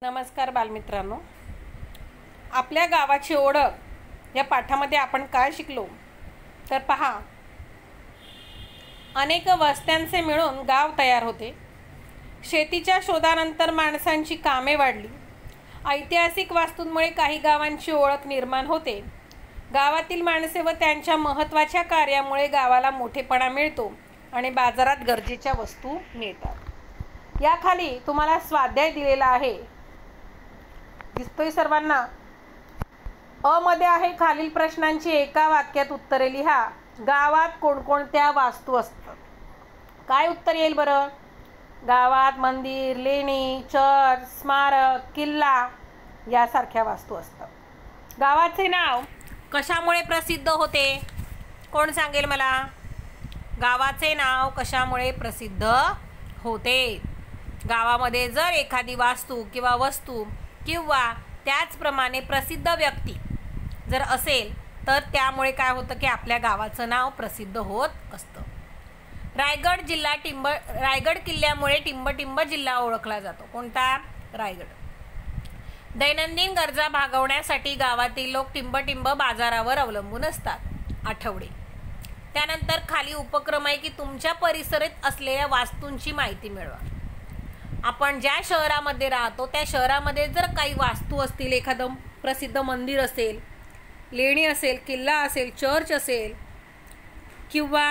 नमस्कार बालमित्रांनो, आपल्या गावाची ओळख या पाठामध्ये आपण काय शिकलो तर पहा, अनेक वस्त्यांचे मिळून गाव तयार होते. शेतीच्या शोधानंतर माणसांची कामे वाढली. ऐतिहासिक वास्तूंमुळे काही गावांची ओळख निर्माण होते. गावातील माणसे व त्यांच्या महत्त्वाच्या कार्यामुळे गावाला मोठेपणा मिळतो आणि बाजारात गरजेच्या वस्तू मिळतात. याखाली तुम्हाला स्वाध्याय दिलेला आहे, दिसतोय सर्वांना. अ मध्ये आहे खालील प्रश्नांची एका वाक्यात उत्तरे लिहा. गावात कोणकोणत्या वास्तू असतात? काय उत्तर येईल बरं? गावात मंदिर, लेणी, चर्च, स्मारक, किल्ला यासारख्या वास्तू असतात. गावाचे नाव कशामुळे प्रसिद्ध होते? कोण सांगेल मला? गावाचे नाव कशामुळे प्रसिद्ध होते? गावामध्ये जर एखादी वास्तू किंवा वस्तू किंवा त्याचप्रमाणे प्रसिद्ध व्यक्ती जर असेल तर त्यामुळे काय होतं की आपल्या गावाचं नाव प्रसिद्ध होत असतं. रायगड किल्ल्यामुळे टिंबटिंब जिल्हा ओळखला जातो. कोणता? रायगड. दैनंदिन गरजा भागवण्यासाठी गावातील लोक टिंबटिंब बाजारावर अवलंबून असतात. आठवडे. त्यानंतर खाली उपक्रम आहे की तुमच्या परिसरात असलेल्या वास्तूंची माहिती मिळवा. आपण ज्या शहरामध्ये राहतो त्या शहरामध्ये जर काही वास्तू असतील, एखादं प्रसिद्ध मंदिर असेल, लेणी असेल, किल्ला असेल, चर्च असेल किंवा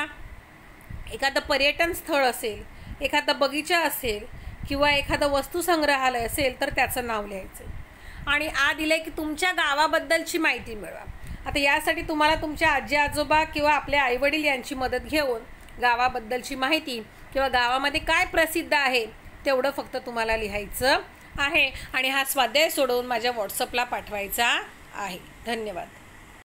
एखादं पर्यटन स्थळ असेल, एखादा बगीचा असेल किंवा एखादं वस्तुसंग्रहालय असेल तर त्याचं नाव लिहायचं आणि दिलंय की तुमच्या गावाबद्दलची माहिती मिळवा. आता यासाठी तुम्हाला तुमच्या आजी आजोबा किंवा आपल्या आईवडील यांची मदत घेऊन गावाबद्दलची माहिती किंवा गावामध्ये काय प्रसिद्ध आहे तेवढं फक्त तुम्हाला लिहायचं आहे आणि हा स्वाध्याय सोडवून माझ्या व्हॉट्सअपला पाठवायचा आहे. धन्यवाद.